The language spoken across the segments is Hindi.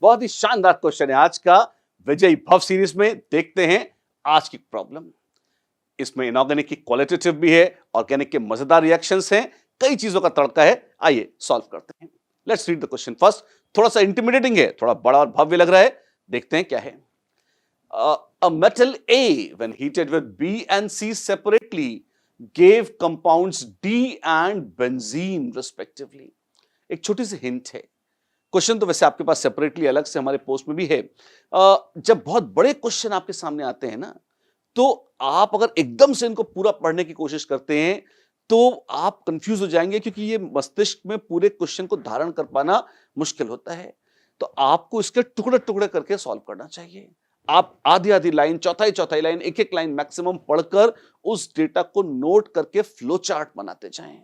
बहुत ही शानदार क्वेश्चन है आज का विजयी भव सीरीज में। देखते हैं आज की प्रॉब्लम। इसमें इनऑर्गेनिक की क्वालिटेटिव भी है, ऑर्गेनिक के मजेदार रिएक्शंस हैं, कई चीजों का तड़का है। आइए सॉल्व करते हैं। Let's read the question first. थोड़ा सा इंटिमिडेटिंग है, थोड़ा बड़ा और भव्य लग रहा है। देखते हैं क्या है। A metal A when heated with B and C separately gave compounds D and benzene respectively। एक छोटी सी हिंट है। क्वेश्चन तो वैसे आपके पास सेपरेटली अलग से हमारे पोस्ट में भी है। जब बहुत बड़े क्वेश्चन आपके सामने आते हैं ना, तो आप अगर एकदम से इनको पूरा पढ़ने की कोशिश करते हैं तो आप कंफ्यूज हो जाएंगे, क्योंकि ये मस्तिष्क में पूरे क्वेश्चन को धारण कर पाना मुश्किल होता है। तो आपको इसके टुकड़े टुकड़े करके सॉल्व करना चाहिए। आप आधी आधी लाइन, चौथाई चौथाई लाइन, एक एक लाइन मैक्सिमम पढ़कर उस डेटा को नोट करके फ्लो चार्ट बनाते जाएं।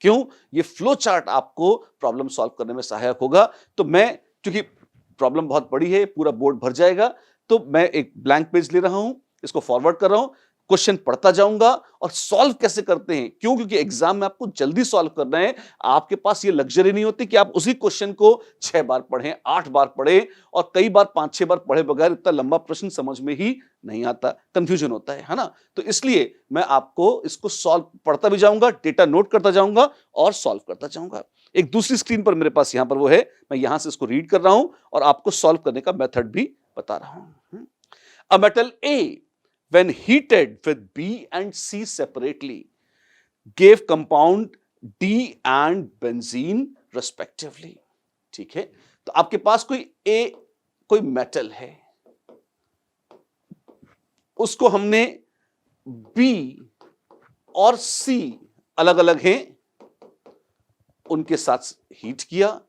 क्यों? ये फ्लो चार्ट आपको प्रॉब्लम सॉल्व करने में सहायक होगा। तो मैं, क्योंकि प्रॉब्लम बहुत बड़ी है, पूरा बोर्ड भर जाएगा, तो मैं एक ब्लैंक पेज ले रहा हूं, इसको फॉरवर्ड कर रहा हूं, क्वेश्चन पढ़ता जाऊंगा और सॉल्व कैसे करते हैं। क्यों? क्योंकि एग्जाम में आपको जल्दी सॉल्व करना है। आपके पास ये लग्जरी नहीं होती कि आप उसी क्वेश्चन को 6 बार पढ़ें, 8 बार पढ़ें, और कई बार 5-6 बार पढ़े बगैर इतना लंबा प्रश्न समझ में ही नहीं आता, कंफ्यूजन होता है ना। तो इसलिए मैं आपको इसको सॉल्व पढ़ता भी जाऊंगा, डेटा नोट करता जाऊंगा और सॉल्व करता जाऊंगा। एक दूसरी स्क्रीन पर मेरे पास यहां पर वो है, मैं यहां से इसको रीड कर रहा हूं और आपको सॉल्व करने का मेथड भी बता रहा हूं। A metal A when heated with B and C separately gave compound D and benzene respectively। ठीक है, तो आपके पास कोई मेटल है, उसको हमने B और C अलग अलग हैं, उनके साथ हीट किया।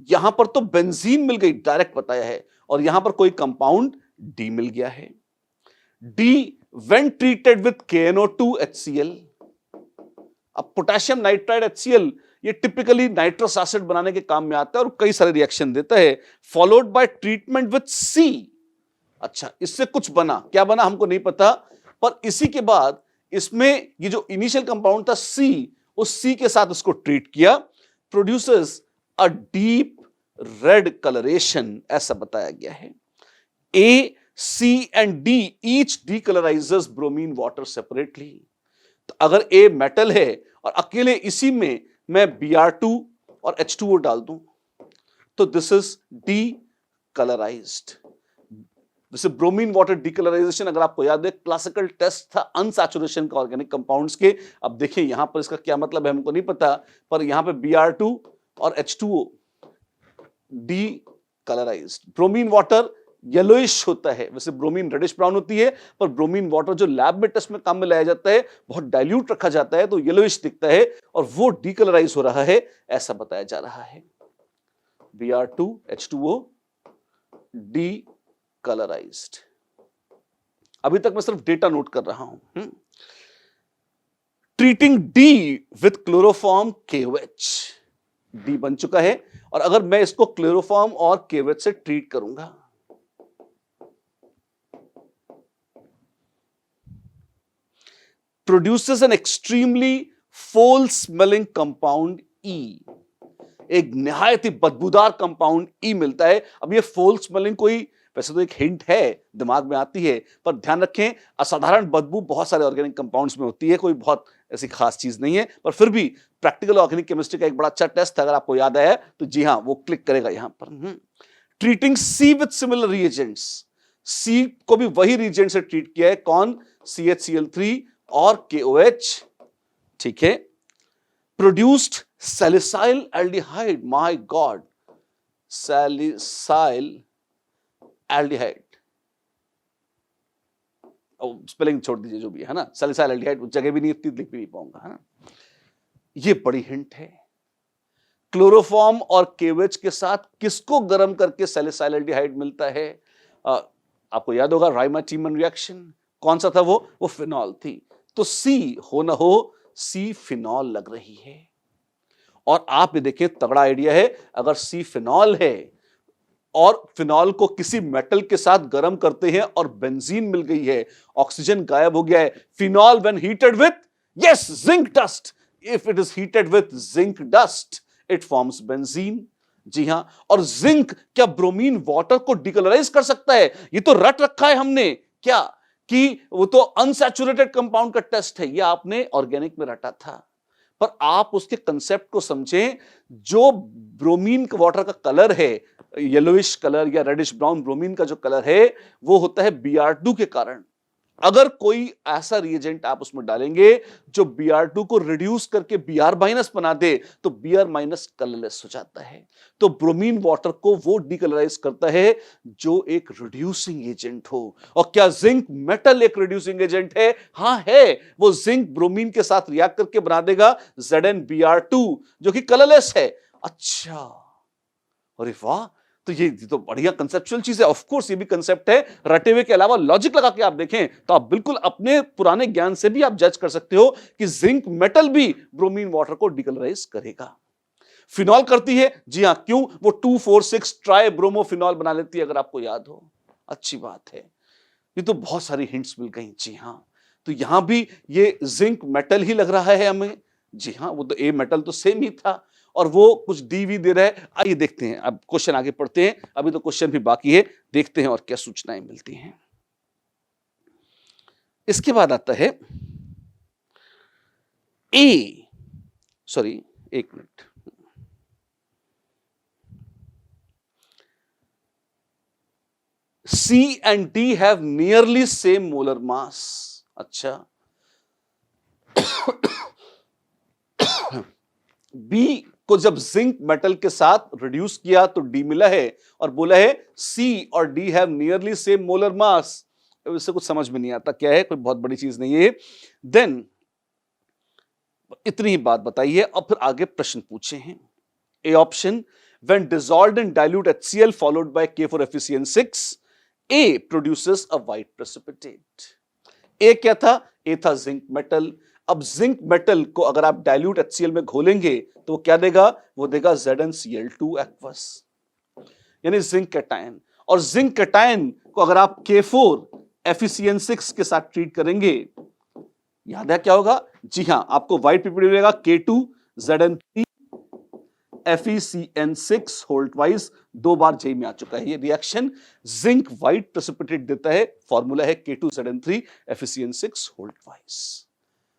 यहां पर तो बेंजीन मिल गई, डायरेक्ट बताया है, और यहां पर कोई कंपाउंड D मिल गया है। D when treated with KNO2 HCl। अब पोटेशियम नाइट्राइड HCl ये टिपिकली नाइट्रस एसिड बनाने के काम में आता है और कई सारे रिएक्शन देता है। Followed by treatment with C। अच्छा, इससे कुछ बना, क्या बना हमको नहीं पता, पर इसी के बाद इसमें ये जो इनिशियल कंपाउंड था C, उस C के साथ उसको ट्रीट किया, produces a deep red colouration, ऐसा बताया गया है। A, C and D each decolorizes bromine water separately। तो अगर A मेटल है और अकेले इसी में मैं Br2 और H2O डाल दूं, तो दिस इज डीकलराइज्ड। जैसे ब्रोमीन वाटर डीकलराइजेशन, अगर आपको याद है, क्लासिकल टेस्ट था अनसैचुरेशन का ऑर्गेनिक कंपाउंड्स के। अब देखिए यहां पर इसका क्या मतलब है हमको नहीं पता, पर यहां पे Br2 और H2O डीकलराइज्ड। ब्रोमीन वाटर येलोइश होता है, वैसे ब्रोमीन रेडिश ब्राउन होती है, पर ब्रोमीन वाटर जो लैब में टेस्ट में काम में लाया जाता है, बहुत डाइल्यूट रखा जाता है, तो येलोइश दिखता है और वो डीकलराइज हो रहा है, ऐसा बताया जा रहा है। Br2 H2O डीकलराइज्ड। अभी तक मैं सिर्फ डेटा नोट कर रहा हूं। Treating D with chloroform KOH, D बन चुका है, और अगर मैं इसको क्लोरोफॉर्म और KOH से ट्रीट करूंगा, produces an extremely foul smelling compound E। एक निहायत ही बदबूदार कंपाउंड E मिलता है। अब ये फोल स्मेलिंग कोई, वैसे तो एक हिंट है, दिमाग में आती है, पर ध्यान रखें असाधारण बदबू बहुत सारे ऑर्गेनिक कंपाउंड्स में होती है, कोई बहुत ऐसी खास चीज नहीं है, पर फिर भी प्रैक्टिकल ऑर्गेनिक केमिस्ट्री का एक बड़ा अच्छा टेस्ट था, अगर आपको याद आया तो जी हाँ, वो क्लिक करेगा यहां पर। Treating C with similar reagents, C को भी वही रिएजेंट से ट्रीट किया है, कौन? CHCl3 और KOH। ठीक है, produced salicyl aldehyde, my God, salicyl aldehyde, spelling छोड़ दीजिए जो भी है ना, सैलिसाइल एल्डिहाइड जगह भी नहीं, इतनी लिख भी नहीं पाऊंगा, है ना। ये बड़ी हिंट है। क्लोरोफॉर्म और KOH के साथ किसको गर्म करके सैलिसाइल एल्डिहाइड मिलता है? आपको याद होगा राइमा-टीमन रिएक्शन, कौन सा था वो फिनॉल थी। तो C हो ना हो, C फिनॉल लग रही है। और आप ये देखिए, तगड़ा आइडिया है, अगर C फिनॉल है और फिनॉल को किसी मेटल के साथ गर्म करते हैं और बेंजीन मिल गई है, ऑक्सीजन गायब हो गया है। Phenol when heated with, yes, zinc dust, if it is heated with zinc dust, it forms benzene. जी हां, और जिंक क्या ब्रोमीन वाटर को डिकलराइज कर सकता है? ये तो रट रखा है हमने क्या कि वो तो अनसैचुरेटेड कंपाउंड का टेस्ट है, ये आपने ऑर्गेनिक में रटा था। पर आप उसके कंसेप्ट को समझें, जो ब्रोमीन वाटर का कलर है, येलोइश कलर या रेडिश ब्राउन ब्रोमीन का जो कलर है, वो होता है Br2 के कारण। अगर कोई ऐसा रिएजेंट आप उसमें डालेंगे जो Br2 को रिड्यूस करके Br- बना दे, तो Br- कलरलेस हो जाता है। तो ब्रोमीन वाटर को वो डिकलराइज करता है जो एक रिड्यूसिंग एजेंट हो। और क्या जिंक मेटल एक रिड्यूसिंग एजेंट है? हां है। वो जिंक ब्रोमीन के साथ रिएक्ट करके बना देगा ZnBr2 जो कि कलरलेस है। अच्छा, अरे वाह, तो ये तो बढ़िया कंसेप्चुअल चीज है। ऑफ कोर्स ये भी कंसेप्ट है, रटे हुए के अलावा लॉजिक लगा के आप देखें तो आप बिल्कुल अपने पुराने ज्ञान से भी आप जज कर सकते हो कि जिंक मेटल भी ब्रोमीन वाटर को डिकलराइज करेगा। फिनॉल करती है, जी हां, क्यों? वो 2,4,6 ट्राई ब्रोमोफिनॉल बना लेती है, अगर आपको याद हो। अच्छी बात है, ये तो बहुत सारी हिंट्स मिल गई। जी हां, तो यहां भी ये जिंक मेटल ही लग रहा है हमें। जी हां, वो तो ए मेटल तो सेम ही था और वो कुछ डीवी दे रहा है। आइए देखते हैं, अब क्वेश्चन आगे पढ़ते हैं, अभी तो क्वेश्चन भी बाकी है, देखते हैं और क्या सूचनाएं मिलती हैं। इसके बाद आता है ए, सॉरी, एक minute, C and D have nearly same molar mass। अच्छा, B को जब जिंक मेटल के साथ रिड्यूस किया तो D मिला है और बोला है C और D have nearly same molar mass। इससे कुछ समझ में नहीं आता क्या है, कोई बहुत बड़ी चीज नहीं है। देन इतनी ही बात बताइए, अब फिर आगे प्रश्न पूछे हैं। A option, when dissolved in dilute HCl followed by K for FeCN6, A produces a white precipitate। ए क्या था? ए था जिंक मेटल। अब जिंक मेटल को अगर आप डाइल्यूट HCl में घोलेंगे तो वो क्या देगा? वो देगा ZnCl2 एक्वस, यानी जिंक कैटायन। और जिंक कैटायन को अगर आप K4 FeCN6 के साथ ट्रीट करेंगे, याद है क्या होगा? जी हां, आपको व्हाइट पीपीडी मिलेगा K2 Zn3 FeCN6 whole twice. दो बार जेई में आ चुका है ये रिएक्शन। जिंक व्हाइट प्रेसिपिटेट देता है, फॉर्मूला है K2Zn3 FeCN6 होल ट्वाइस।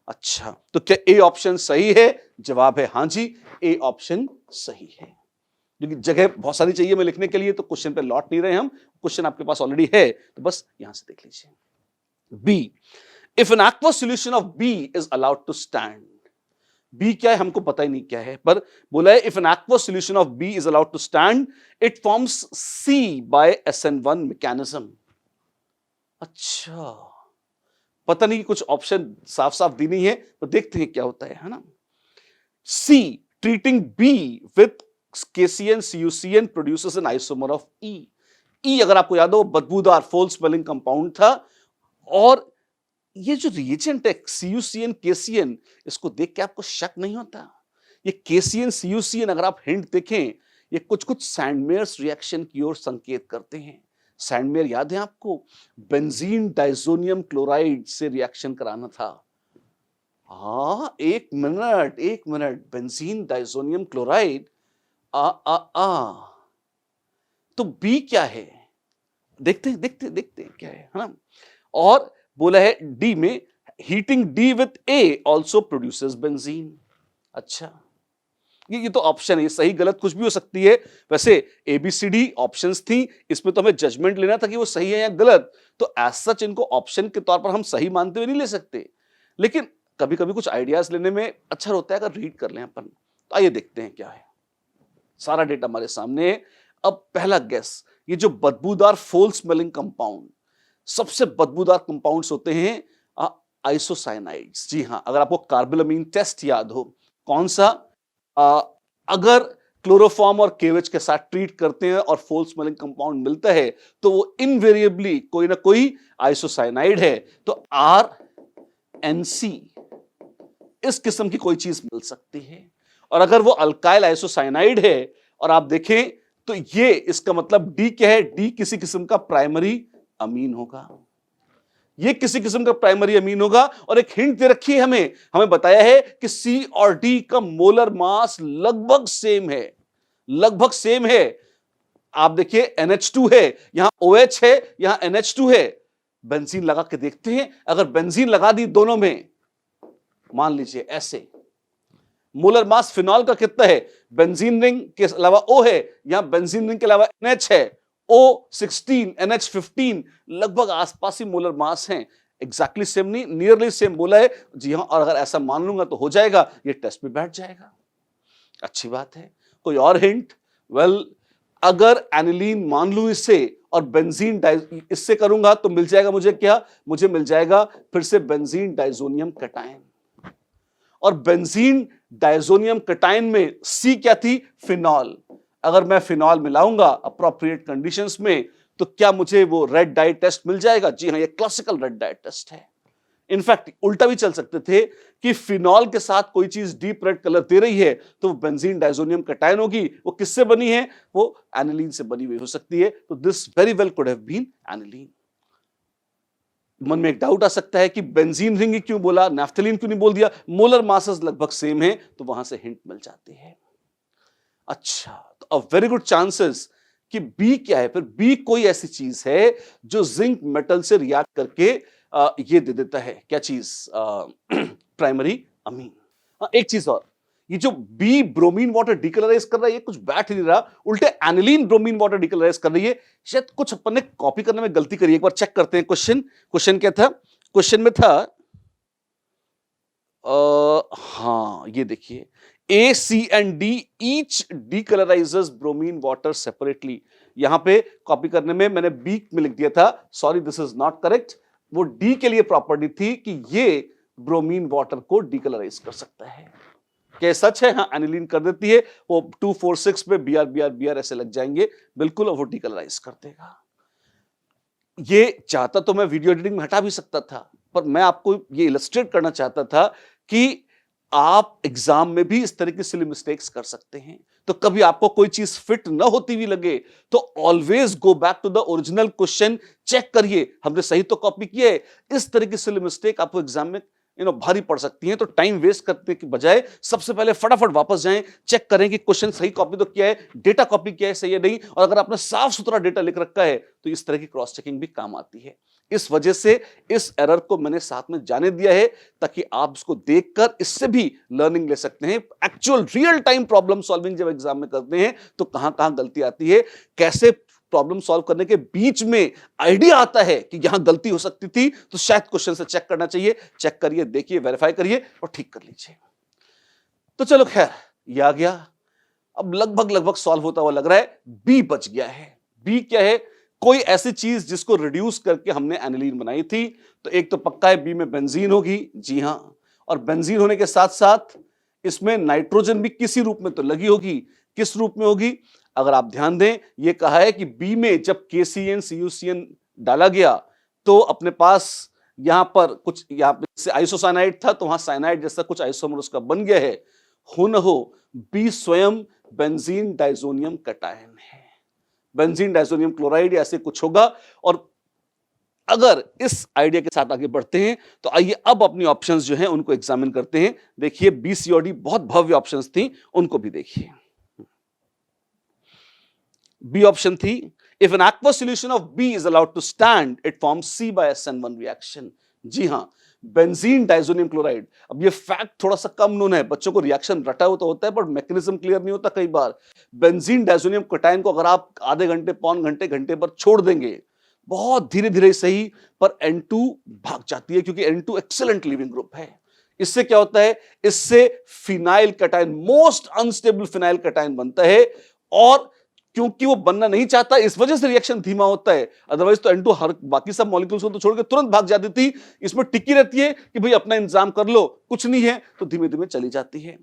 अच्छा, तो क्या ए ऑप्शन सही है? जवाब है हां जी, ए ऑप्शन सही है। क्योंकि जगह बहुत सारी चाहिए मैं लिखने के लिए, तो क्वेश्चन पे लौट नहीं रहे हम, क्वेश्चन आपके पास ऑलरेडी है, तो बस यहां से देख लीजिए। B, if an aqueous solution of B is allowed to stand। B क्या है हमको पता ही नहीं क्या है, पर बोला है if an aqueous solution of B is allowed to stand, it forms C by SN1 mechanism। अच्छा, पता नहीं, कुछ ऑप्शन साफ साफ दी नहीं है, तो देखते हैं क्या होता है ना। C treating B with KCN CuCN produces an isomer of E। E अगर आपको याद हो बदबूदार फोल स्मेलिंग कंपाउंड था, और ये जो रिएजेंट है CuCN KCN, इसको देख के आपको शक नहीं होता? ये KCN CuCN अगर आप हिंट देखें, ये कुछ कुछ सैंडमेयर्स रिएक्शन की ओर संकेत करते हैं। सैंडमेयर याद है आपको? बेंजीन डाइजोनियम क्लोराइड से रिएक्शन कराना था। हाँ, एक मिनट, बेंजीन डाइजोनियम क्लोराइड, आ तो बी क्या है? देखते हैं क्या है ना। और बोला है डी में heating D with A also produces benzene. अच्छा, ये तो ऑप्शन है, ये सही गलत कुछ भी हो सकती है। वैसे ABCD ऑप्शंस थी, इसमें तो हमें जजमेंट लेना था कि वो सही है या गलत, तो एज सच इनको ऑप्शन के तौर पर हम सही मानते हुए नहीं ले सकते, लेकिन कभी कभी कुछ आइडियाज लेने में अच्छा होता है अगर रीड कर लें अपन। तो आइए देखते हैं क्या है। सारा डेटा हमारे सामने है। अब पहला गेस, ये जो बदबूदार फोल स्मेलिंग कंपाउंड, सबसे बदबूदार कंपाउंड्स होते हैं आइसोसाइनाइड्स। जी हां, अगर आपको कार्बामेलाइन टेस्ट याद हो, कौन सा, अगर क्लोरोफॉर्म और केवेज के साथ ट्रीट करते हैं और फोल स्मेलिंग कंपाउंड मिलता है, तो वो इनवेरिएबली कोई ना कोई आइसोसाइनाइड है। तो RNC इस किस्म की कोई चीज मिल सकती है। और अगर वो अल्काइल आइसोसाइनाइड है और आप देखें तो ये इसका मतलब डी क्या है? डी किसी किस्म का प्राइमरी अमीन होगा, ये किसी किस्म का प्राइमरी अमीन होगा। और एक हिंट दे रखी है हमें बताया है कि सी और डी का मोलर मास लगभग सेम है, लगभग सेम है। आप देखिए NH2 है, यहां OH है, यहां NH2 है। बेंजीन लगा के देखते हैं, अगर बेंजीन लगा दी दोनों में, मान लीजिए ऐसे, मोलर मास फिनॉल का कितना है? बेंजीन रिंग के अलावा O है, यहां बेंजीन रिंग के अलावा NH है, O16 NH15, लगभग आसपास ही मोलर मास हैं। एग्जैक्टली सेम नहीं, नियरली सेम बोला है। जी हां, और अगर ऐसा मान लूंगा तो हो जाएगा, ये टेस्ट में बैठ जाएगा। अच्छी बात है। कोई और हिंट? वेल, अगर एनिलीन मान लूं इससे और बेंजीन इससे करूंगा तो मिल जाएगा मुझे क्या? मुझे मिल जाएगा फिर से बेंजीन डाइजोनियम कटायन। और बेंजीन डाइजोनियम कटायन में सी क्या थी? फिनॉल। अगर मैं फिनॉल मिलाऊंगा अप्रोप्रिएट कंडीशंस में तो क्या मुझे वो रेड डाई टेस्ट मिल जाएगा? जी हां, ये क्लासिकल रेड डाई टेस्ट है। इनफैक्ट उल्टा भी चल सकते थे कि फिनॉल के साथ कोई चीज डीप रेड कलर दे रही है तो वो बेंजीन डाइजोनियम कटायन होगी। वो किससे बनी है? वो एनिलीन से बनी हुई हो सकती है। तो this very well could have been aniline. मन में एक डाउट आ सकता है कि बेंजीन रिंग ही क्यों बोला, नैफ्थलीन क्यों नहीं बोल दिया? मोलर मासेस लगभग सेम है, तो वहां से हिंट मिल जाती है। अच्छा, तो अ वेरी गुड चांसेस कि बी क्या है? फिर बी कोई ऐसी चीज है जो जिंक मेटल से रिएक्ट करके ये दे देता है। क्या चीज? Primary amine. एक चीज और, ये जो बी ब्रोमीन वाटर डिकलराइज कर रहा है, ये कुछ बैठ नहीं रहा, उल्टे एनिलीन ब्रोमीन वाटर डिकलराइज कर रही है। शायद कुछ अपन ने कॉपी करने में गलती करी है। एक बार चेक करते हैं। क्वेश्चन क्या था? क्वेश्चन में था हाँ, ये देखिए, A, C and D each decolorizes bromine water separately। यहां पे कॉपी करने में मैंने B में लिख दिया था, sorry this is not correct. वो D के लिए प्रॉपर्टी थी कि ये ब्रोमीन वाटर को डिकलराइज कर सकता है। क्या सच है? हाँ, एनिलीन कर देती है। वो 246 पे BR ऐसे लग जाएंगे, बिल्कुल वो डिकलराइज कर देगा। ये चाहता तो मैं वीडियो एडिटिंग में हटा भी सकता था, पर मैं आपको ये इलस्ट्रेट करना चाहता था कि आप एग्जाम में भी इस तरह की सिली मिस्टेक्स कर सकते हैं। तो कभी आपको कोई चीज फिट न होती हुई लगे तो always go back to the original question, check करिए हमने सही तो कॉपी किया है। इस तरह की सिली मिस्टेक आपको एग्जाम में भारी पड़ सकती हैं। तो टाइम वेस्ट करने के बजाय सबसे पहले फटाफट वापस जाएं, चेक करें कि क्वेश्चन सही कॉपी तो किया है, डेटा कॉपी किया है सही है नहीं। और अगर आपने साफ सुथरा डेटा लिख रखा है तो इस तरह की क्रॉस चेकिंग भी काम आती है। इस वजह से इस एरर को मैंने साथ में जाने दिया है ताकि आप इसको देखकर इससे भी लर्निंग ले सकते हैं। Actual real time problem solving जब एग्जाम में करते हैं तो कहां गलती आती है, कैसे प्रॉब्लम सॉल्व करने के बीच में आइडिया आता है कि यहां गलती हो सकती थी, तो शायद क्वेश्चन से चेक करना चाहिए। चेक करिए, देखिए, वेरीफाई करिए और ठीक कर लीजिए। तो चलो खैर, ये आ गया। अब लगभग सॉल्व होता हुआ लग रहा है। बी बच गया है। बी क्या है? कोई ऐसी चीज जिसको रिड्यूस करके हमने एनिलीन बनाई थी। तो एक तो पक्का है बी में बेंजीन होगी। जी हां, और बेंजीन होने के साथ साथ इसमें नाइट्रोजन भी किसी रूप में तो लगी होगी। किस रूप में होगी? अगर आप ध्यान दें, यह कहा है कि बी में जब KCN CuCN डाला गया तो अपने पास यहां पर कुछ, यहां पे आइसोसाइनाइड था तो वहां साइनाइड जैसा कुछ आइसोमर उसका बन गया है। हो न हो बी स्वयं बेंजीन डाइजोनियम कटायन है, बेंजीन डाइजोनियम क्लोराइड ऐसे कुछ होगा। और अगर इस आइडिया के साथ आगे बढ़ते हैं तो आइए अब अपनी ऑप्शंस जो हैं उनको एग्जामिन करते हैं। देखिए बी, सी और डी बहुत भव्य ऑप्शंस थी, उनको भी देखिए। बी ऑप्शन थी, if an aqueous solution of B is allowed to stand, it forms C by SN1 reaction। जी हां, बेंजीन डाइजोनियम क्लोराइड। अब ये फैक्ट थोड़ा सा कम नोन है, बच्चों को रिएक्शन रटा हुआ तो होता है पर मैकेनिज्म क्लियर नहीं होता कई बार। बेंजीन डाइजोनियम कटायन को अगर आप आधे घंटे, पौन घंटे, घंटे पर छोड़ देंगे, बहुत धीरे धीरे सही, पर N2 भाग जाती है क्योंकि N2 एक्सीलेंट लिविंग ग्रुप है। इससे क्या होता है? इससे phenyl cation, most unstable phenyl cation बनता है। और क्योंकि वो बनना नहीं चाहता, इस वजह से रिएक्शन धीमा होता है। अदरवाइज तो N2 हर बाकी सब मॉलिक्यूल्स को तो छोड़ के तुरंत भाग जाती थी। इसमें टिकी रहती है कि भाई अपना इंतजाम कर लो, कुछ नहीं है, तो धीमे धीमे चली जाती है।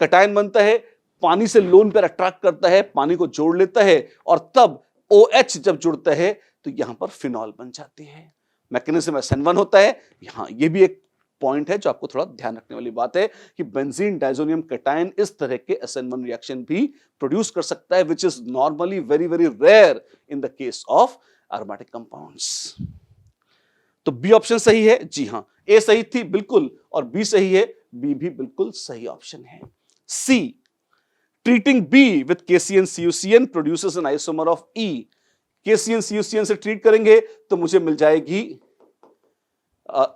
कटायन बनता है, पानी से लोन पर अट्रैक्ट करता है, पानी को जोड़ लेता है और तब OH जब जुड़ता है तो यहां पर फिनॉल बन जाती है। मैकेनिज्म SN1 होता है। यहां ये भी एक पॉइंट है जो आपको थोड़ा ध्यान रखने वाली बात है कि बेंजीन डाइजोनियम कटायन इस तरह के SN1 रिएक्शन भी प्रोड्यूस कर सकता है, which is normally very very rare in the case of aromatic compounds. तो बी ऑप्शन सही है। जी हां, ए सही थी बिल्कुल और बी सही है, बी भी बिल्कुल सही ऑप्शन है। सी, treating B with KCN-CuCN produces an isomer of E. KCN-CuCN से ट्रीट करेंगे तो मुझे मिल जाएगी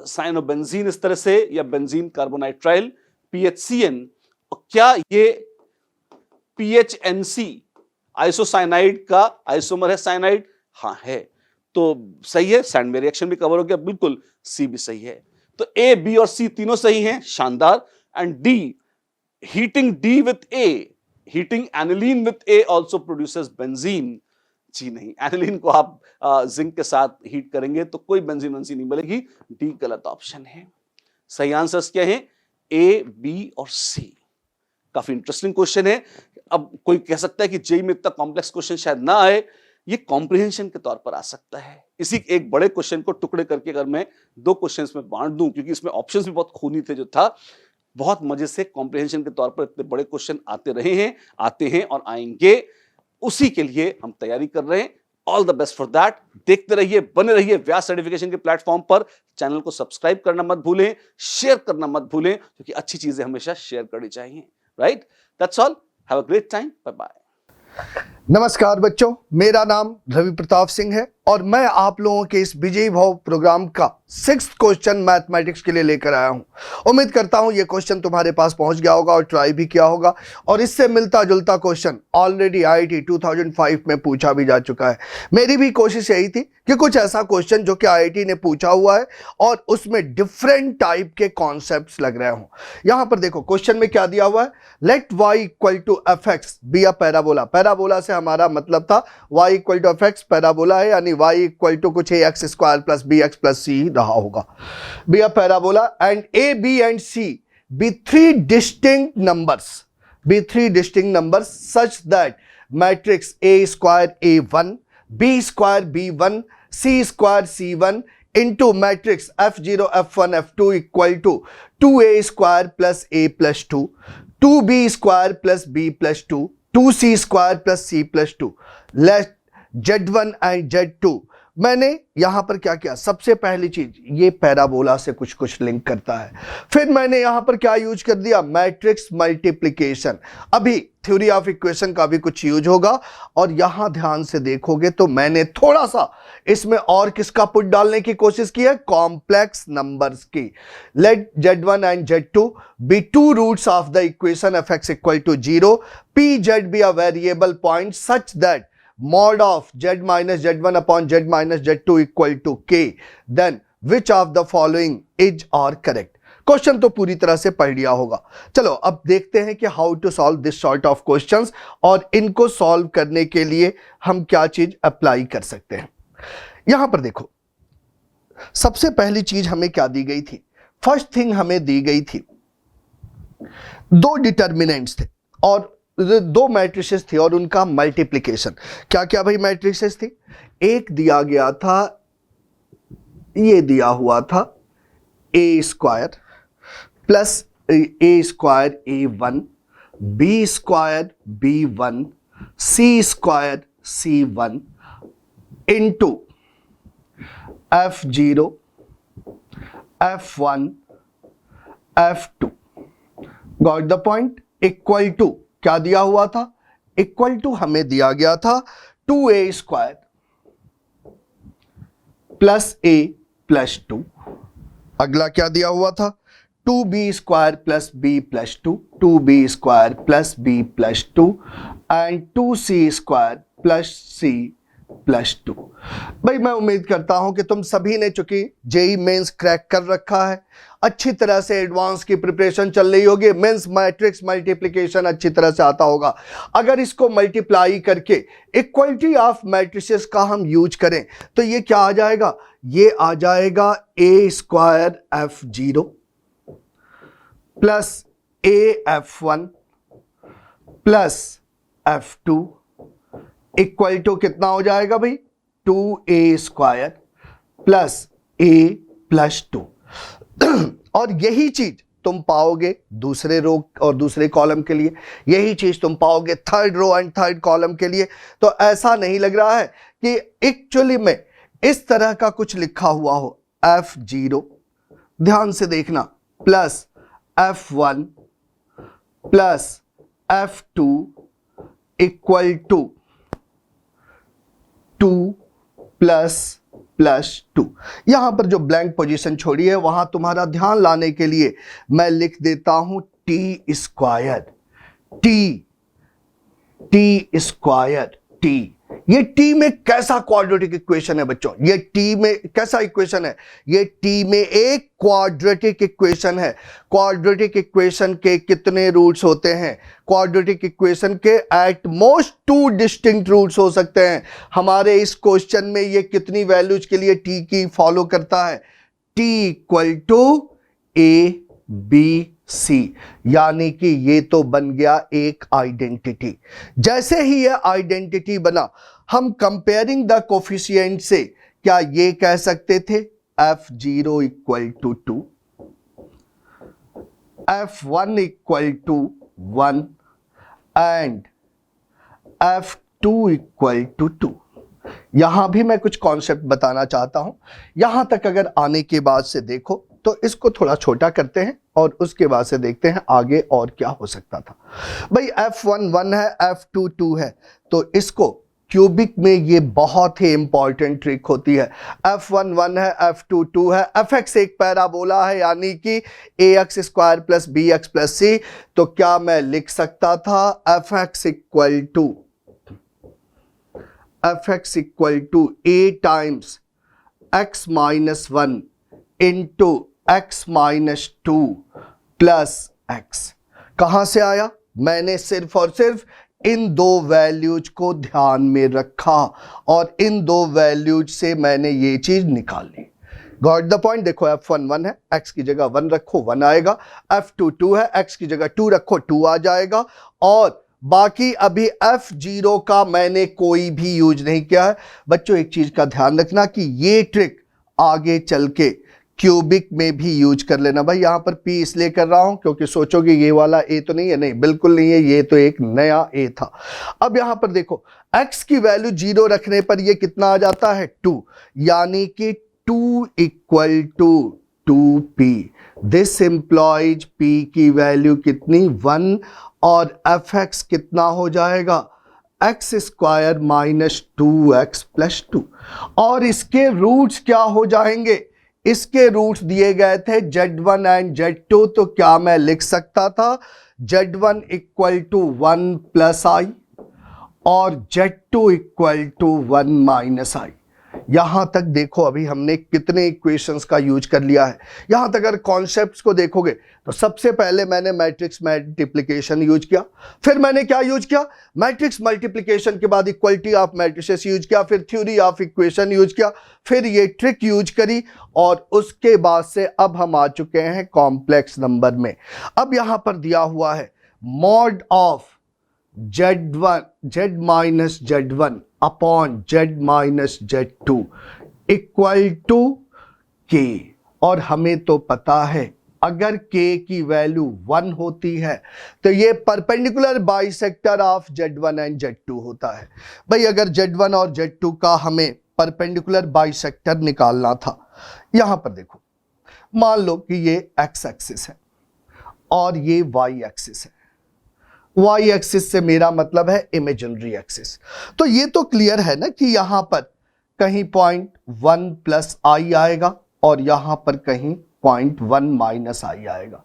साइनोबेंजीन इस तरह से, या बेंजीन कार्बोनाइट्राइल PHCN। और क्या ये PHNC आइसोसाइनाइड का आइसोमर है साइनाइड? हाँ है, तो सही है। सैंड में रिएक्शन भी कवर हो गया, बिल्कुल सी भी सही है। तो ए, बी और सी तीनों सही हैं, शानदार। And D, heating D with A, heating aniline with A also produces benzene. जी नहीं, एनिलीन को आप जिंक के साथ हीट करेंगे तो कोई बेंजीन नहीं मिलेगी, डी गलत ऑप्शन है। सही आंसर्स क्या है? ए, बी और सी। काफी इंटरेस्टिंग क्वेश्चन है। अब कोई कह सकता है कि जेई में इतना कॉम्प्लेक्स क्वेश्चन शायद ना आए, ये कॉम्प्रिहेंशन के तौर पर आ सकता है। इसी एक बड़े क्वेश्चन को टुकड़े करके अगर मैं दो क्वेश्चंस में बांट दूं, क्योंकि इसमें ऑप्शंस भी बहुत खूनी थे जो था, बहुत मजे से कॉम्प्रिहेंशन के तौर पर इतने बड़े क्वेश्चन आते रहे हैं, आते हैं और आएंगे, उसी के लिए हम तैयारी कर रहे हैं। All the best for that. देखते रहिए, बने रहिए व्यास सर्टिफिकेशन के प्लेटफॉर्म पर। चैनल को सब्सक्राइब करना मत भूलें, शेयर करना मत भूलें, क्योंकि अच्छी चीजें हमेशा शेयर करनी चाहिए। Right, that's all. Have a great time, bye bye. नमस्कार बच्चों, मेरा नाम रवि प्रताप सिंह है और मैं आप लोगों के इस विजयी भव प्रोग्राम का 6th क्वेश्चन मैथमेटिक्स के लिए लेकर आया हूं। उम्मीद करता हूं ये क्वेश्चन तुम्हारे पास पहुंच गया होगा और ट्राई भी किया होगा। और इससे मिलता जुलता क्वेश्चन ऑलरेडी IIT 2005 में पूछा भी जा चुका है। मेरी भी कोशिश यही थी कि कुछ ऐसा क्वेश्चन जो कि IIT ने पूछा हुआ है और उसमें डिफरेंट टाइप के कॉन्सेप्ट्स लग रहे हों। यहां पर देखो क्वेश्चन में क्या दिया हुआ है, let y equal to fx be a parabola. Parabola से हमारा मतलब था y equal to fx parabola है, यानी y इक्वल टू कुछ ax square plus bx plus c रहा होगा, be a parabola. And a, b and c be three distinct numbers such that matrix a square a1, b square b1, c square c1 into matrix f0 f1 f2 equal to 2a square plus a plus 2, 2b square plus b plus 2, 2c square plus c plus 2, let z1 and z2। मैंने यहां पर क्या किया, सबसे पहली चीज ये पैराबोला से कुछ कुछ लिंक करता है। फिर मैंने यहां पर क्या यूज कर दिया, मैट्रिक्स मल्टीप्लिकेशन। अभी थ्योरी ऑफ इक्वेशन का भी कुछ यूज होगा। और यहां ध्यान से देखोगे तो मैंने थोड़ा सा इसमें और किसका पुट डालने की कोशिश की है, कॉम्प्लेक्स नंबर्स की। Let z1 and z2 be two roots of the equation fx equal to 0, pz be a variable point such that mod of z minus z1 upon z minus z2 equal to k, then which of the following is or correct। Question तो पूरी तरह से पढ़ लिया होगा। चलो अब देखते हैं कि how to solve this sort of questions और इनको सॉल्व करने के लिए हम क्या चीज अप्लाई कर सकते हैं। यहां पर देखो, सबसे पहली चीज हमें क्या दी गई थी, फर्स्ट थिंग हमें दी गई थी दो डिटर्मिनेंट्स थे और दो मैट्रिसेस थी और उनका मल्टीप्लिकेशन। क्या क्या भाई मैट्रिसेस थी, एक दिया गया था, ये दिया हुआ था A square plus A square a1, B square b1, C square c1 into f0 f1 f2। Got the point. Equal to क्या दिया हुआ था, इक्वल टू हमें दिया गया था 2a square plus a plus 2। अगला क्या दिया हुआ था, 2b square plus b plus 2, 2b square plus b plus 2 and 2c square plus c plus 2। भाई मैं उम्मीद करता हूं कि तुम सभी ने चूंकि जेई मेंस क्रैक कर रखा है, अच्छी तरह से एडवांस की प्रिपरेशन चल रही होगी, मेंस मैट्रिक्स मल्टीप्लिकेशन अच्छी तरह से आता होगा। अगर इसको मल्टीप्लाई करके इक्वलिटी ऑफ मैट्रिसेस का हम यूज करें तो ये क्या आ जाएगा, ये आ जाएगा a square f0 plus a f1 plus f2 equal to कितना हो जाएगा भाई, 2a square plus a plus 2। और यही चीज तुम पाओगे दूसरे रो और दूसरे कॉलम के लिए, यही चीज तुम पाओगे third row and third column के लिए। तो ऐसा नहीं लग रहा है कि एक्चुअली में इस तरह का कुछ लिखा हुआ हो, f0 ध्यान से देखना plus f1 plus f2 equal to 2 plus 2। यहां पर जो ब्लैंक पोजीशन छोड़ी है वहां तुम्हारा ध्यान लाने के लिए मैं लिख देता हूं T square, T square T. ये टी में कैसा क्वाड्रेटिक इक्वेशन है बच्चों? ये टी में कैसा इक्वेशन है? ये टी में एक क्वाड्रेटिक इक्वेशन है। क्वाड्रेटिक इक्वेशन के कितने रूट्स होते हैं? क्वाड्रेटिक इक्वेशन के एट मोस्ट 2 डिस्टिंक्ट रूट्स हो सकते हैं। हमारे इस क्वेश्चन में ये कितनी वैल्यूज के लिए टी की फॉलो करता है? T equal to A B C, यानी कि ये तो बन गया एक आइडेंटिटी। जैसे ही ये आइडेंटिटी बना, हम कंपेयरिंग द कोफिशिएंट से क्या ये कह सकते थे f0 equal to 2, f1 equal to 1 and f2 equal to 2। यहां भी मैं कुछ कॉन्सेप्ट बताना चाहता हूं। यहां तक अगर आने के बाद से देखो तो इसको थोड़ा छोटा करते हैं और उसके बाद से देखते हैं आगे और क्या हो सकता था। भाई f1 1 है, f2 2 है, तो इसको क्यूबिक में ये बहुत ही इंपॉर्टेंट ट्रिक होती है। f1 1 है, f2 2 है, fx एक पैराबोला है यानी कि ax square plus bx plus c। तो क्या मैं लिख सकता था fx equal to a times x minus 1 into x minus 2 plus x। कहां से आया? मैंने सिर्फ और सिर्फ इन दो वैल्यूज को ध्यान में रखा और इन दो वैल्यूज से मैंने ये चीज निकाली। Got the point? देखो f1 1 है, x की जगह 1 रखो 1 आएगा, f2 2 है, x की जगह 2 रखो 2 आ जाएगा। और बाकी अभी f0 का मैंने कोई भी यूज नहीं किया है। बच्चों एक चीज का ध्यान रखना कि ये ट्रिक आगे चल के क्यूबिक में भी यूज कर लेना। भाई यहां पर p इसलिए कर रहा हूं क्योंकि सोचोगे ये वाला a तो नहीं है, नहीं बिल्कुल नहीं है, ये तो एक नया a था। अब यहां पर देखो x की वैल्यू 0 रखने पर ये कितना आ जाता है 2, यानी कि 2 equal to 2p। This implies p की वैल्यू कितनी 1 और fx कितना हो जाएगा x square minus 2x plus 2। और इसके रूट्स क्या हो जाएंगे? इसके रूट्स दिए गए थे z1 एंड z2। तो क्या मैं लिख सकता था z1 इक्वल टू 1 प्लस आई और z2 इक्वल टू 1 माइनस आई। यहां तक देखो अभी हमने कितने इक्वेशंस का यूज कर लिया है। यहां तक अगर कॉन्सेप्ट्स को देखोगे तो सबसे पहले मैंने मैट्रिक्स मल्टीप्लिकेशन यूज किया, फिर मैंने क्या यूज किया? मैट्रिक्स मल्टीप्लिकेशन के बाद इक्वलिटी ऑफ मैट्रिसेस यूज किया, फिर थ्योरी ऑफ इक्वेशन यूज किया, फिर ये ट्रिक यूज करी और उसके बाद से अब हम आ चुके हैं कॉम्प्लेक्स नंबर में। अब यहां पर दिया हुआ है mod of z minus z1 upon z minus z2 equal to k। और हमें तो पता है अगर k की वैल्यू 1 होती है तो ये perpendicular bisector of z1 and z2 होता है। भाई अगर z1 और z2 का हमें परपेंडिकुलर बाइसेक्टर निकालना था, यहां पर देखो मान लो कि ये x एक्सिस है और ये y एक्सिस है। y एक्सिस से मेरा मतलब है इमेजिनरी एक्सिस। तो ये तो क्लियर है ना कि यहां पर कहीं 0.1 प्लस आई आएगा और यहां पर कहीं 0.1 माइनस आई आएगा,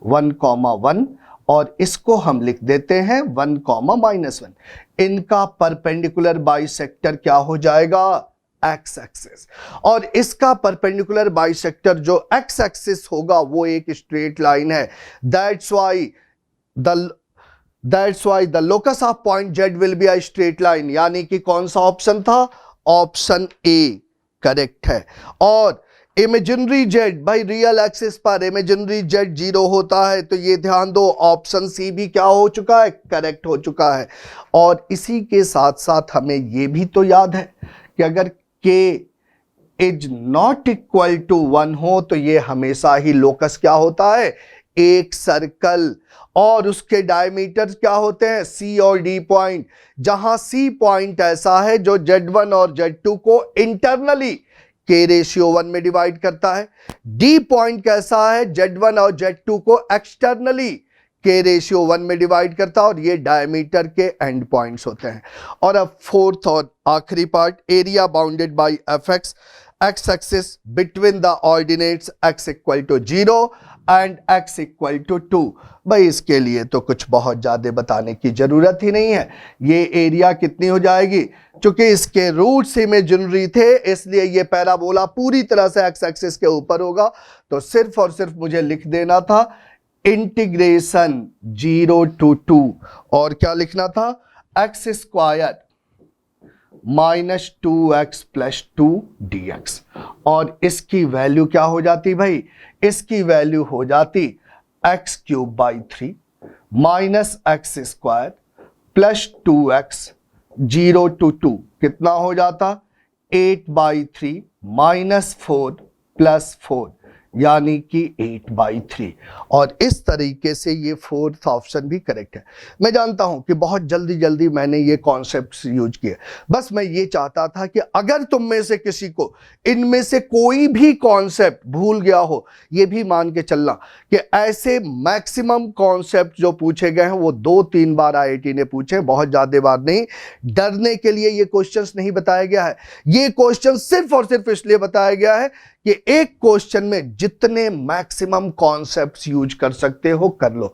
1,1 और इसको हम लिख देते हैं 1,-1। इनका परपेंडिकुलर बाइसेक्टर क्या हो जाएगा? x axis. और इसका परपेंडिकुलर बाइसेक्टर जो x एक्सिस होगा वो एक स्ट्रेट लाइन है। That's why the locus of point z will be a straight line। यानी कि कौन सा ऑप्शन था? ऑप्शन ए करेक्ट है। और इमेजिनरी z, भाई रियल एक्सिस पर इमेजिनरी z 0 होता है, तो ये ध्यान दो ऑप्शन सी भी क्या हो चुका है? करेक्ट हो चुका है। और इसी के साथ साथ हमें ये भी तो याद है कि अगर k is not equal to 1 हो तो ये हमेशा ही लोकस क्या होता है? एक सर्कल। और उसके डायमीटर क्या होते हैं? C और D पॉइंट। जहां C पॉइंट ऐसा है जो Z1 और Z2 को इंटरनली K रेशियो 1 में डिवाइड करता है। D पॉइंट कैसा है? Z1 और Z2 को एक्सटर्नली के रेशियो 1 में डिवाइड करता है और ये डायमीटर के एंड पॉइंट्स होते हैं। और अब फोर्थ और आखिरी part, area bounded by F X axis between the ordinates x equal to 0 and x equal to 2। भाई इसके लिए तो कुछ बहुत ज़्यादा बताने की ज़रूरत ही नहीं है। ये एरिया कितनी हो जाएगी, क्योंकि इसके रूट्स इमेजिनरी थे इसलिए ये पैराबोला पूरी तरह से x एक्सिस के ऊपर होगा। तो सिर्फ और सिर्फ मुझे लिख देना था इंटीग्रेशन 0 to 2 और क्या लिखना था, x square minus 2x plus 2 dx। और इसकी वैल्यू क्या हो जाती भाई, इसकी वैल्यू हो जाती x cube by 3 minus x square plus 2x 0 to 2 कितना हो जाता 8/3 माइनस 4 प्लस 4 यानी कि 8/3। और इस तरीके से ये फोर्थ ऑप्शन भी करेक्ट है। मैं जानता हूं कि बहुत जल्दी जल्दी मैंने ये कॉन्सेप्ट्स यूज किए, बस मैं ये चाहता था कि अगर तुम में से किसी को इनमें से कोई भी कॉन्सेप्ट भूल गया हो, ये भी मान के चलना कि ऐसे मैक्सिमम कॉन्सेप्ट जो पूछे गए हैं वो 2-3 बार आईआईटी ने पूछे, बहुत ज्यादा बार नहीं। डरने के लिए ये क्वेश्चंस नहीं बताया गया है, ये क्वेश्चन सिर्फ और सिर्फ इसलिए बताया गया है कि एक क्वेश्चन में जितने मैक्सिमम कॉन्सेप्ट्स यूज कर सकते हो कर लो।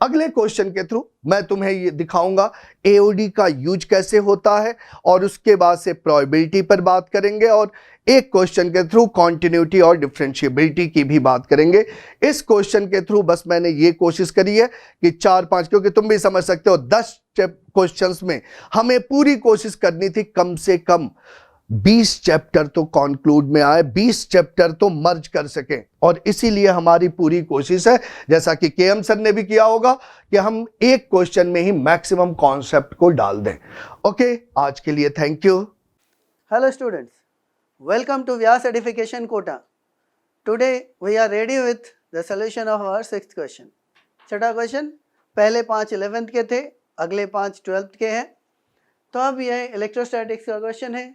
अगले क्वेश्चन के थ्रू मैं तुम्हें ये दिखाऊंगा एओडी का यूज कैसे होता है और उसके बाद से प्रोबेबिलिटी पर बात करेंगे और एक क्वेश्चन के थ्रू कॉन्टिन्यूटी और डिफरेंशिएबिलिटी की भी बात करेंगे। इस क्वेश्चन के थ्रू बस मैंने ये कोशिश करी है कि 4-5, क्योंकि तुम भी समझ सकते हो 10 क्वेश्चंस में हमें पूरी कोशिश करनी थी कम से कम 20 चैप्टर तो कंक्लूड में आए, 20 चैप्टर तो मर्ज कर सके। और इसीलिए हमारी पूरी कोशिश है, जैसा कि केएम सर ने भी किया होगा, कि हम एक क्वेश्चन में ही मैक्सिमम कॉन्सेप्ट को डाल दें। ओके, आज के लिए thank you. Hello students, welcome to Vyas Certification Quota. Today we are ready with the solution of our 6th question. छठा क्वेश्चन, पहले 5 11th के थे, अगले 5 12th के हैं। तो अब ये इलेक्ट्रोस्टैटिक्स का क्वेश्चन है।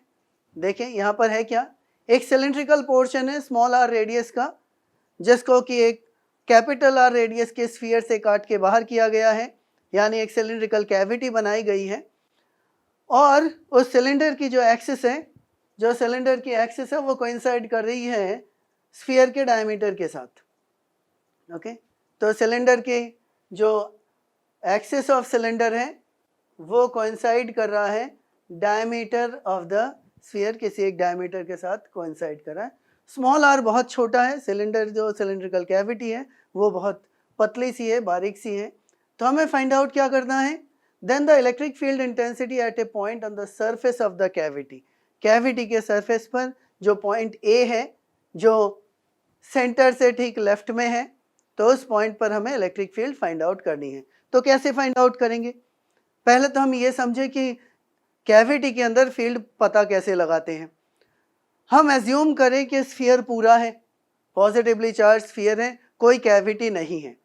देखें यहाँ पर है क्या, एक सिलेंड्रिकल पोर्शन है स्मॉल आर रेडियस का, जिसको कि एक कैपिटल आर रेडियस के स्फीयर से काट के बाहर किया गया है, यानी एक सिलेंड्रिकल कैविटी बनाई गई है। और उस सिलेंडर की जो एक्सिस है, जो सिलेंडर की एक्सिस है वो कोइंसाइड कर रही है स्फीयर के डायमीटर के साथ। ओके, तो सिलेंडर के जो एक्सिस ऑफ सिलेंडर है वो कोइंसाइड कर रहा है डायमीटर ऑफ द स्फीयर, किसी एक डायमीटर के साथ कोइंसाइड कर रहा है। स्मॉल आर बहुत छोटा है, सिलेंडर जो सिलेंड्रिकल कैविटी है वो बहुत पतली सी है, बारीक सी है। तो हमें फाइंड आउट क्या करना है, then the electric field intensity at a point on the surface of the cavity. Cavity के सरफेस पर जो पॉइंट ए है, जो सेंटर से ठीक लेफ्ट में है, तो उस पॉइंट पर हमें इलेक्ट्रिक फील्ड फाइंड आउट करनी है। तो कैसे फाइंड आउट करेंगे, पहले तो हम ये समझे कि कैविटी के अंदर फील्ड पता कैसे लगाते हैं। हम एज्यूम करें कि स्फीयर पूरा है, पॉजिटिवली चार्ज स्फीयर है, कोई कैविटी नहीं है।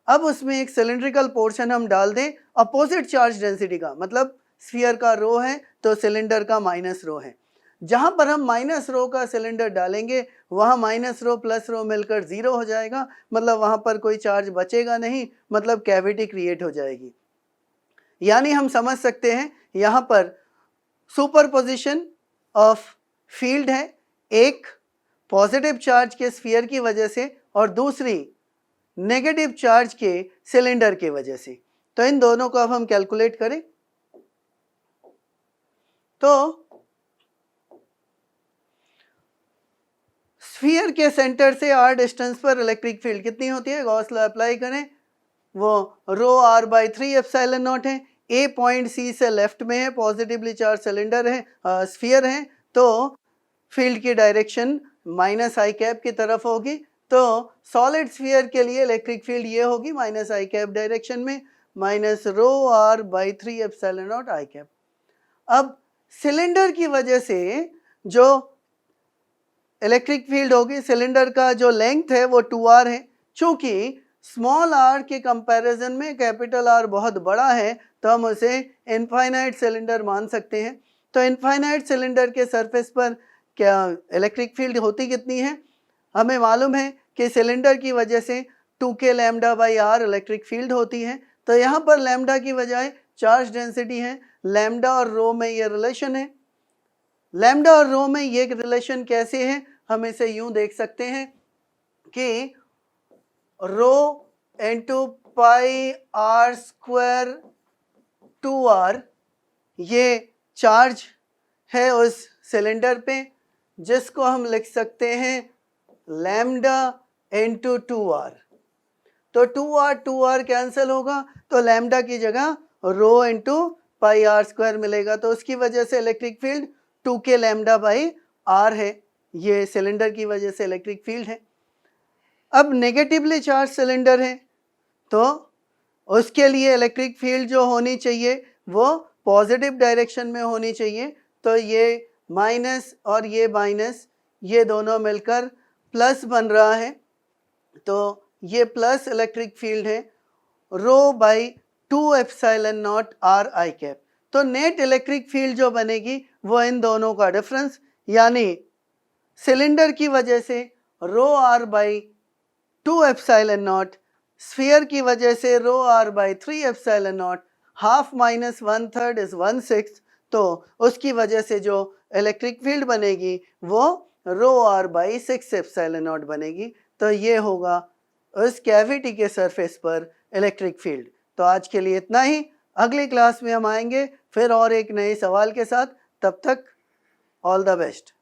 अब उसमें एक सिलेंड्रिकल पोर्शन हम डाल दें अपोजिट चार्ज डेंसिटी का, मतलब स्फीयर का रो है तो सिलेंडर का माइनस रो है। जहां पर हम माइनस रो का सिलेंडर डालेंगे वहां माइनस रो प्लस रो मिलकर 0 हो जाएगा, मतलब वहां पर कोई चार्ज बचेगा नहीं, मतलब कैविटी क्रिएट हो जाएगी। यानी हम समझ सकते हैं यहाँ पर सुपरपोजिशन ऑफ फील्ड है, एक पॉजिटिव चार्ज के स्फीयर की वजह से और दूसरी नेगेटिव चार्ज के सिलेंडर की वजह से। तो इन दोनों को अब हम कैलकुलेट करें तो स्फीयर के सेंटर से r डिस्टेंस पर इलेक्ट्रिक फील्ड कितनी होती है, गॉस लॉ अप्लाई करें, वो रो r/3 एप्सिलॉन नॉट है। ए पॉइंट सी से लेफ्ट में है, पॉजिटिवली चार्ज सिलेंडर है, स्फीयर है, तो फील्ड की डायरेक्शन माइनस आई कैप की तरफ होगी। तो सॉलिड स्फीयर के लिए इलेक्ट्रिक फील्ड ये होगी माइनस आई कैप डायरेक्शन में, minus rho r/3 epsilon not I cap. अब सिलेंडर की वजह से जो इलेक्ट्रिक फील्ड होगी, सिलेंडर का जो लेंथ है वो 2r है। चूंकि स्मॉल r के कंपैरिजन में कैपिटल R बहुत बड़ा है तो हम उसे इनफाइनाइट सिलेंडर मान सकते हैं। तो इनफाइनाइट सिलेंडर के सरफेस पर क्या इलेक्ट्रिक फील्ड होती कितनी है, हमें मालूम है कि सिलेंडर की वजह से 2k lambda by R electric field होती है। तो यहाँ पर लैम्डा की बजाय चार्ज डेंसिटी है। लैम्डा और रो में ये रिलेशन है। लैम्डा और रो में ये रिलेशन कैसे है, हम इसे यूं देख सकते हैं कि rho into pi R square 2r ये चार्ज है उस सिलेंडर पे, जिसको हम लिख सकते हैं लैम्डा इंटू 2r। तो 2r कैंसिल होगा, तो लैम्डा की जगह rho into pi R square मिलेगा। तो उसकी वजह से electric field 2k lambda by R है। ये सिलेंडर की वजह से इलेक्ट्रिक फील्ड है। अब नेगेटिवली चार्ज सिलेंडर है, तो उसके लिए इलेक्ट्रिक फील्ड जो होनी चाहिए वो पॉजिटिव डायरेक्शन में होनी चाहिए। तो ये माइनस और ये माइनस ये दोनों मिलकर प्लस बन रहा है। तो ये प्लस इलेक्ट्रिक फील्ड है rho by 2 epsilon naught R I cap. तो नेट इलेक्ट्रिक फील्ड जो बनेगी वो इन दोनों का डिफरेंस, यानी सिलेंडर की वजह से rho R by 2 epsilon naught, sphere की वजह से rho R by 3 epsilon naught, half minus 1/3 is 1/6। तो उसकी वजह से जो इलेक्ट्रिक फील्ड बनेगी वो रो आर बाई 6 एप्सिलॉन नॉट बनेगी। तो ये होगा उस कैविटी के सरफेस पर इलेक्ट्रिक फील्ड। तो आज के लिए इतना ही। अगली क्लास में हम आएंगे फिर और एक नए सवाल के साथ। तब तक ऑल द बेस्ट।